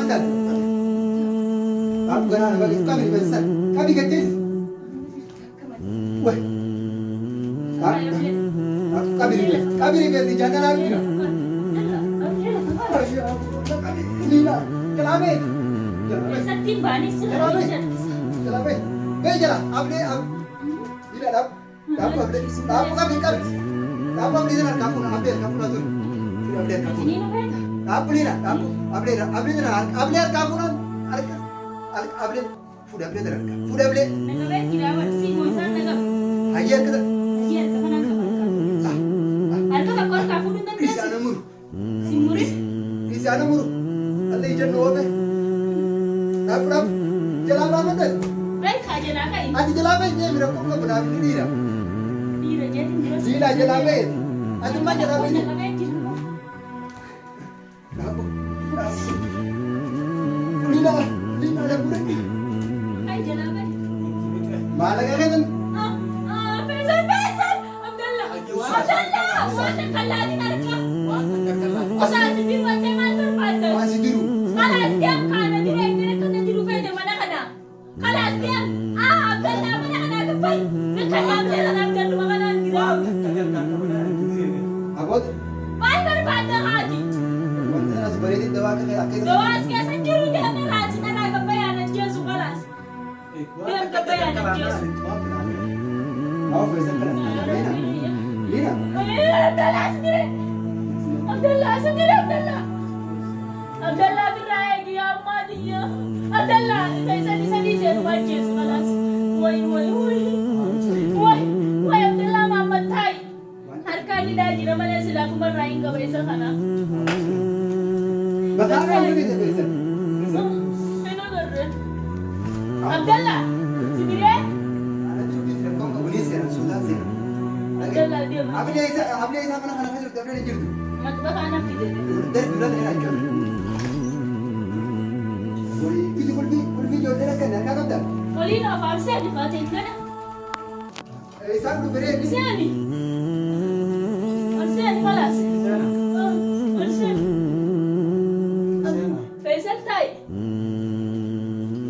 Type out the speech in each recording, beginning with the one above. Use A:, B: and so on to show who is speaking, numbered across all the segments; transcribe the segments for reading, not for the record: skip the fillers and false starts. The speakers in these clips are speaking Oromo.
A: mantan. Aku kan bagi kami besar. Kami kecil. Wah. Kami ni jangan lagi. Lila, kelabe.
B: Sakit banis
A: Kelabe. Kelabe. Bejalah. Abne ab. Tidak ab. Kamu abne. Kamu kami kami. Kamu abne jangan kamu abne kamu lazim. Tidak abne kamu.
B: Ini apa?
A: Kamu ni lah. Kamu abne jangan abne kamu nan. Abne. Sudah abne jangan. Sudah abne.
B: Nagabe kirawan si Moisan nagab.
A: Ajar kita.
B: Ajar kapan nagab? Harga kakor kafu dan
A: Isi anamur.
B: si murid.
A: Isi anamur. Allah ijan doa. Apa? Jalan apa tu?
B: Baik aja nak ini.
A: Adi jalan apa? Ni mereka kau benar ni dah.
B: Dira jadi jelas.
A: Lila jalan apa? Adi mana jalan apa?
B: Nagabe kira.
A: Apa? Lila, Lila ada budak.
B: Ay jalan apa?
A: Mana kan?
B: Pesan. Abdullah. Mana kalani narka? Masa sibir macam mana pada?
A: Masih dulu.
B: Kalas diam kana direct kana diru pwede mana kana. Kalas diam. Abdullah mana kana kapay. Nakayam nila nagdan lumakanan diraw.
A: Apa?
B: Ay berbada haji.
A: Mana sebenarnya itu doa ke akhir.
B: Doas ka sa diru diyan na rasi na nagabayanan Diyos kalas. Diyan kabayanan Diyos.
A: Apa pesan kan? Lila.
B: Abdullah sendiri. Abdullah sendiri Abdullah. Abdullah biray dia madiya. Abdullah kaisa di sen wajib kalas. Wai Abdullah mamatay. Harka ni daji na man sila kumarain ka ba isa kana.
A: Baka kan ini pesan.
B: Ano gawin? Abdullah sendiri.
A: Ada tu di sana kau boleh sen sudah sen.
B: Abdullah dia.
A: Abne isa mana kana kerja tu abne jiru.
B: Matbaka anak kita.
A: Dari bulan ni aja. Kulfi jodoh kan? Nak kata?
B: Molino farsa di fatin kana.
A: Isa tu beri.
B: Sani. Sani kalas. Sani. Faisal tay.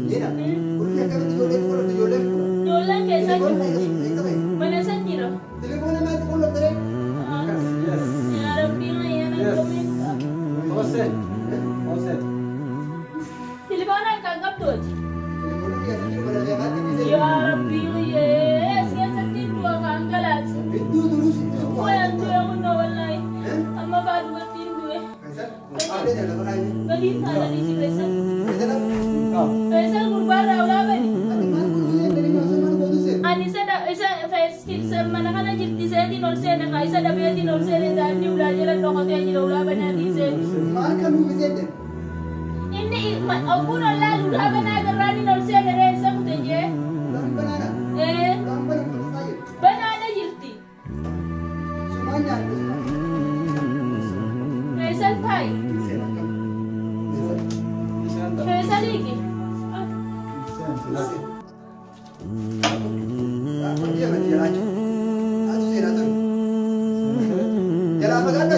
A: Lina. Kulfi akan jodoh.
B: Dolan kaisa. Mana sendiri.
A: Telefon nama tu pun lopere.
B: Ya Rabbi ya Rabbi.
C: Oset.
B: Telepon ay kagap doon.
A: Telefon dia tu pada dia mati bisa.
B: Ya Rabbi yes. Yan sa tinduwa ka ang galat.
A: Itu dulu sih.
B: Wala ang tuya mo na walay. Ang mabado ang tindu eh.
A: Faisal, ada jalan apa lagi?
B: Galit na lali si Faisal.
A: Faisal,
B: Faisal gurbara wala ba ni?
A: ada mana kulfi dari mana mana kau tu sen?
B: Ani isa Faisal mana ka na jirti sa tinol sa na ka isa dabi tinol sa na dahil ni wala nila to ko tayo nila wala ba na di sa.
A: Mana kamu bisa tu?
B: Hindi ako na lalo wala ba na garani nol sa na rin sa kutenya.
A: Lampan ada.
B: Eh
A: Lampan yang kau tahu.
B: banana jirti.
A: Semuanya.
B: Faisal tay. Faisal iki.
A: Apa dia mati jalan? Aku sih nak tu. Jalan apa kan?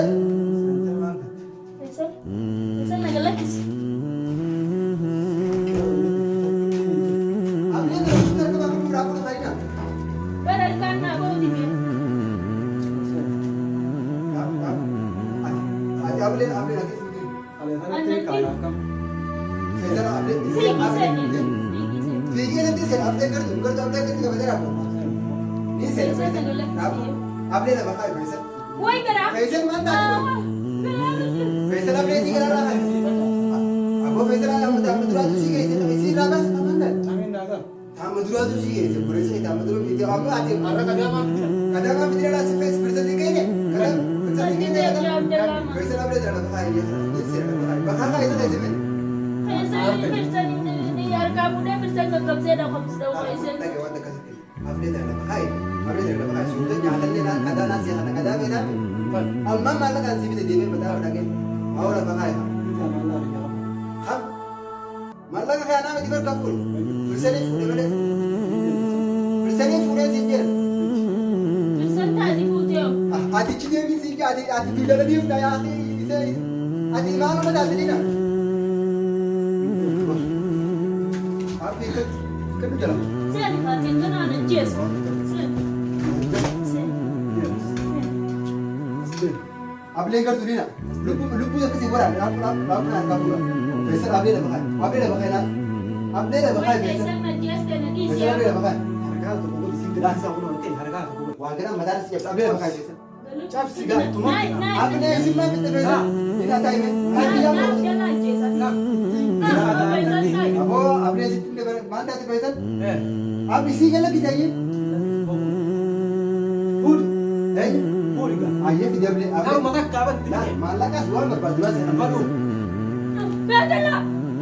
B: Faisal nagalakis.
A: Apa dia tu? Kita tu aku berapa tu hari nak?
B: Baral ka na ako di ba?
A: Apa dia lagi sendiri? Faisal apa dia?
B: Sige sa ni.
A: Sige nanti sen apa dia kerja? Kerja apa dia kerja apa dia? Ini sen.
B: Faisal nagalakis.
A: Apa dia nak pakai Faisal?
B: Why gara?
A: Faisal mana? Faisal apa dia sih kerana? Apa Faisal yang Madura tu sih kerja? Isi apa sih mana? Madura tu sih kerja. Boleh sih Madura itu apa ada? Kadang apa dia ada Faisal ni kayaknya. Kadang Faisal ni kayaknya. Faisal apa dia nak pakai? Ini sen. Pakai itu dah sih.
B: Faisal ni yar kamu dah Faisal kagab sa daw kapis daw Faisal.
A: Lagi awak tak kasih. Apa dia nak pakai? Apa dia nak pakai? Sudah jalan dia nak kada nasi nak kada beda. Amma mana kan sih bisa dia betul lagi. Awak nak pakai? Hah? Malah kan anak mesti berkapul. Berseni sudah mana? Berseni sudah sih dia.
B: Faisal tadi putih.
A: Adi cina ni sih adi tidak lebih udah ya adi bisa. Adi mana mana adi ni nak? Kan jalan.
B: Sen katin kana na jeso. Sen.
A: Abli enggak tuh Dina. Lupu yang kasih boran. Lapu na kapura. Faisal abli dah makan. Abli dah makan na. Abli dah makan Faisal.
B: Sen na jes na di
A: Faisal
B: siya.
A: abli dah makan.
C: Harga tu buku di sini dah sa kuno nanti harga tu buku.
A: Wah, kena madar siap abli dah makan Faisal.
C: Cap siga tu
B: Nai, nai.
A: Abli simpan kita Faisal. Dina time.
B: Nai,
A: Nanti yang
B: nai, jalan jes. Faisal nai.
A: Abo abli situ ke mana tu Faisal? Abli sih kan lagi चाहिए.
C: Food.
A: Eh?
C: Food ka.
A: Ayah tidak abli.
C: Kau makan kawan
A: Nah,
C: tidak?
A: malah kan dua berbaju saya.
C: Baru.
B: Abdalla.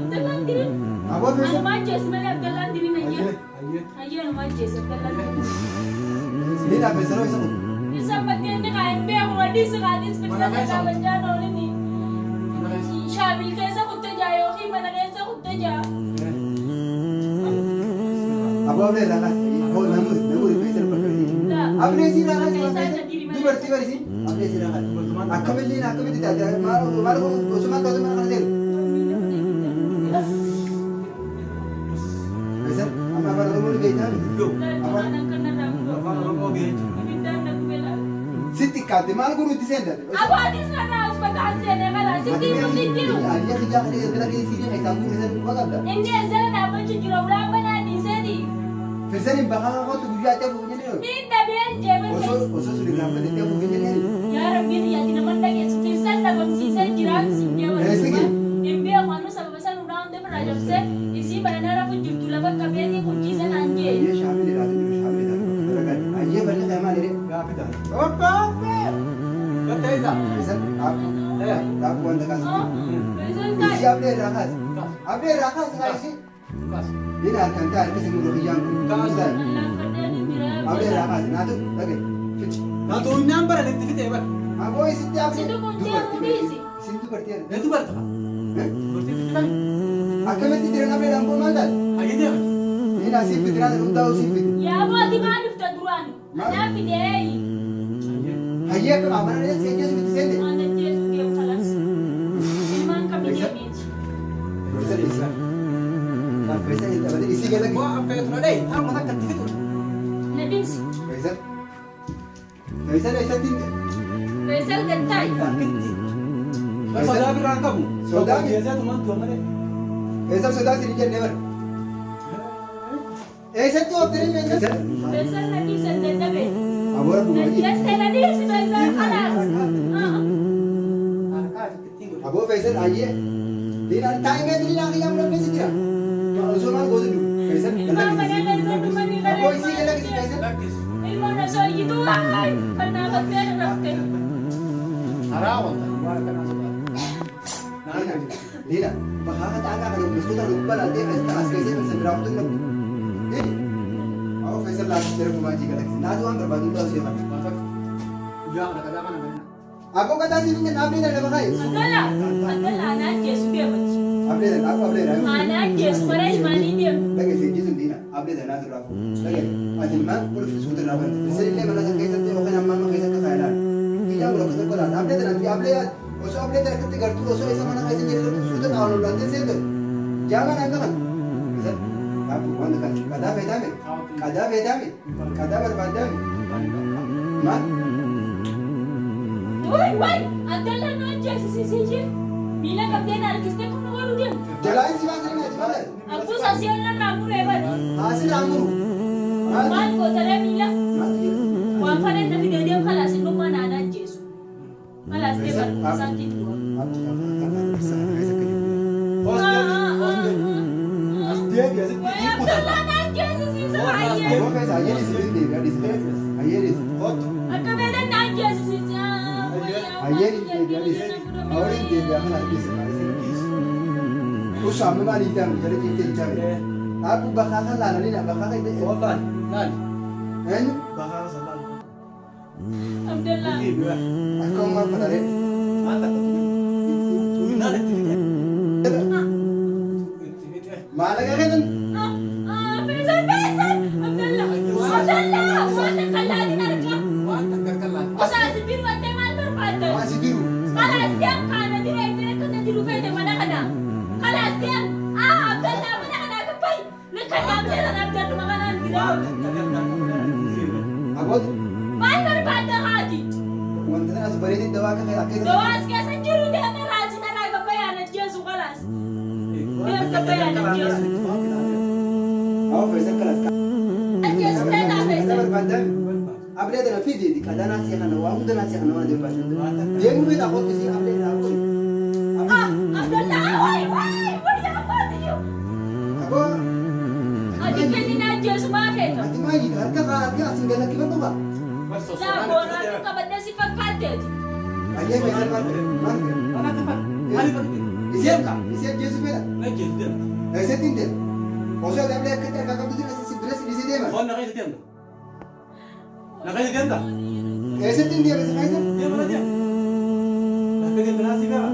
B: Abdalla diri.
A: Abo
B: Ano
A: Faisal.
B: ma jes mala Abdalla diri na
C: Aye,
B: ya.
C: aye.
B: Ayo ano ma jes Abdalla diri.
A: Dina Faisal Faisal.
B: Isa patin na kain be ako di sa kadis
C: Mana
B: pinag
C: kayo?
B: sa dyan ulit ni.
C: Mana kayo?
B: Shamil kaysa kutta jayo ki mana kaysa kutta jayo.
A: Abo abli rakas. Oh, namun Faisal pergi. Abli sih rakas. Tu berarti sih. Abli sih rakas. Akkamil tidak ada. Malu cuma kau cuma kan dia. Faisal, apa baru kamu gaya ni?
C: Yo. Apa mau ge?
A: Siti kate malu guru di senda.
B: Ako atis na na hospital siya na kala. Siti mo titiru.
A: Ayah kerja kerja di sini kayak tamu Faisal bukan dah.
B: Hindi azala na pa chujura wala pa na di sedi.
A: Faisal yang bakal kau tu bujuk aja bukunya ni.
B: Hindi biyan jeban
A: Oso sudah kenapa dia bukunya ni?
B: Ya Rabbi ya di naman dagi sufirsan na bang sisa jiran sinya wala.
A: Sige.
B: Imbi ang ano sa babasan unahan de para jab se isi banana fu jutula ba kabe ni kunjisan anje.
A: Ayah Syamil dah, Syamil dah. Ayah banyak yang mana ni?
C: Ya kita. Apa? Kata Isa.
A: Faisal, aku anda kasih.
B: Oh, betul
A: Isi
B: kan?
A: abli rakas. Abli rakas sekali sih.
C: Kas.
A: Dia nak kantar ke semua yang Faisal.
B: Allah kada ni dira.
A: Abli rakas. Nado lagi.
C: Na tu number ada kita ba?
A: Aku isi tiap
B: Situ kunci isi.
A: Sintu bertiar.
C: Ya tu berta. Berarti kita.
A: Aku mesti tidak nampak lampu mandat.
C: Aye dia.
A: Ini nasi fitrah dan tahu si fit.
B: Ya mo di maluf ta duran. Ana fi dei.
A: Ayah ke mana dia sehingga seperti sende.
B: Ana jes ke khalas. Iman kami ni.
A: Faisal isi. Nah Faisal itu berarti isi lagi.
C: Wah, apa yang tu ada? Ah, masa kat situ.
B: Nabis.
A: Faisal. Faisal tinggi.
B: Besar gantai.
C: Masa dah berang kamu.
A: Sudah.
C: Biasa teman tuan mana?
A: Faisal sudah sini je never. Satu option Faisal.
B: Besar lagi sendiri be.
A: Abora bukan lagi.
B: Jes tadi si besar khalas.
A: Abo Faisal ayah. Dia nak tanya dia nak yang berapa sih dia? Kalau semua gua tu. Faisal.
B: Mama na besar tu mani
A: Abo isi lagi si Faisal.
B: Ilmu na so itu ay. Panakat pero rafte.
C: Harawat. Buat kan asal.
A: Lina, bahasa tangga kalau bersuara lupa nanti asal saya berapa tu nak. Ini. Aku Faisal lagi terus mengaji kan. Nado ang berbagi tahu siapa.
C: Masa. Ujang ada kata mana?
A: Aku kata sih ni abdi dah lepas kai.
B: Adala anak jes dia baca.
A: Abdi dah, aku abdi dah.
B: Anak jes parai mani dia.
A: Lagi sih jitu Lina, abdi dah nak terus. Lagi, adil mah pun sudah ramai. Faisal ni mana sakit tu, orang nama mana kisah kekainan. Kita belum ketemu lah. Abdi dah nanti abdi ya. Oso abdi dah ketika tu oso esa mana kisah jadi tu sudah tahu nanti sih tu. Jangan angkat. Faisal, aku mana kan? Kada berbanding. Mat.
B: Woi, adala no jes si si. Bila kapten alkiste ko no walu dia.
A: Jalan sih macam ni, mana?
B: Aku sasian na ramu rebat.
A: Hasil amuru.
B: Man ko tara mila.
A: Mati.
B: Wa fare na video dia khalas no mana anak jes. Khalas dia sakit tu.
C: Dia biasa
B: Woi,
C: ikut
B: adala
C: apa?
B: anak jes si sa aye.
A: Aku Faisal ayah di sini dia, di sini. Ayah di sini.
B: Akabeda na jes si sa.
A: Ayah di sini dia di sini. Orang dia akan lagi sekali. Usaha memang hitam, jadi kita hitam. Aku bakal lah, ni nak bakal itu.
C: Wallahi. Nani?
A: Kan?
C: Bakal salah.
B: Abdullah.
C: Iya.
A: Aku mau pada ni.
C: Mata tu. Tu nani tu?
A: Mana kan?
B: Faisal. Abdullah. Mana kaladi na ka.
C: Mata kakala.
B: Asa si biru ate mal berpada.
A: Masih biru.
B: Kalas dia kana dire ko na diru fete mana kana. Kalas dia. Abdullah mana kana ka pai. Nakadam dia na
A: ablee tana fidi kadana si kana wa mudana si kana wa de ba deemu be da ko si ablee da ko
B: Abdallah, why? What are you?
A: abo
B: Adi kani na Diyos mafeto.
A: ati ma yi harka asin gala ki ba ba
B: La bona ka ba si pagpatet.
A: aye be sal ba
C: Anak tepat. Hari pagi.
A: isem jesu be
C: Nak jadi.
A: ese tinde o sea de ablee ka ta ka budira si dress ni se de ma
C: Kau nak jadi dia. Nak jadi dia tak?
A: ese tinde be sa isa
C: Dia mana dia? Nak jadi berasi kan?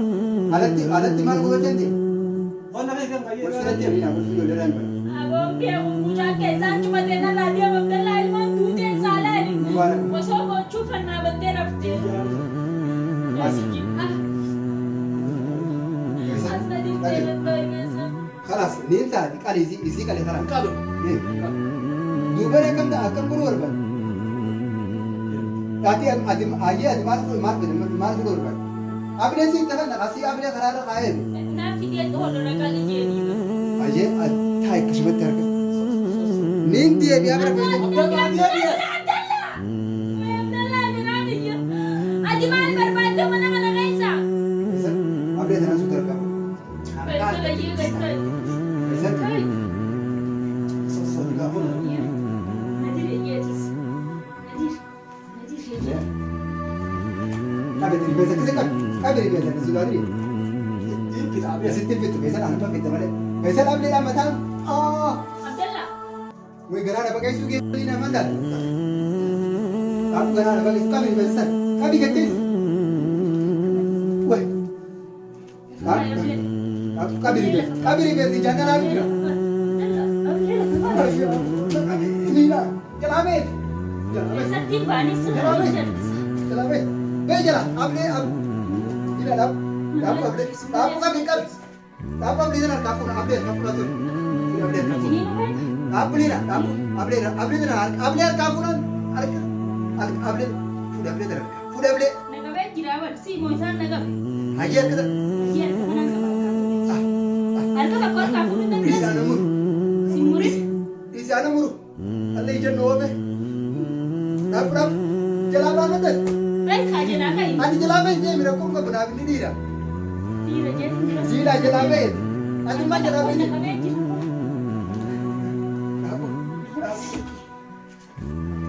A: alatti mal ko tende
C: Kau nak jadi dia kaya.
A: ko sira te ina ko fi do ran ba
B: Abong pia kuja ke san cuma tena la dia Abdallah ilman tu ten salari. Waso ko chufa na bandera fte. Asiki. Asna di tena bagesa.
A: خلاص نينتا دي قال يزي قال ترى
C: Kalau.
A: دوبره كم ده كم كل وربا تاتي ادم ايه ادم ما وربا ابن سي تفن قاسي ابن قرار قائم
B: Na fi dia to do rakal jeni.
A: ايه تاي كشمت ترك نينتي ابي ابر
B: Abdallah ni nani ya. Adi mal berbadu mana mana kaisa.
A: ابن انا سو ترك
B: Kaisa lagi kaisa. Kai.
C: Tidak pun.
B: Nadir yetis. Nadir yetis.
A: ابي دي بس كده ابي دي بس سوداري
C: Kita
A: يا
C: habis.
A: ست بيت بس انا ما بيت مالك بس ابن لما تان
B: Abdallah.
A: وي غرانا بقى يسوق لنا ما ده اب غرانا بقى كم بس كم كتير وي kabiri besi jangan lagi Lila jalabe jalabe be jala abne ab Lila dap dap abne dap kabir kab dap abne jana dap abne dap tu abne dap Lila dap abne jana abne kapunan abne fuda abne jana fuda abne aja kita Isa namur Isa namur Allah ijan nobe dap dap jalaba mata adi jalabe je mira ko ko bana ni dira Sila jalabe adi ma jalabe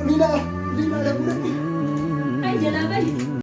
A: Lila Lila ada budak
B: Ay, jalabe.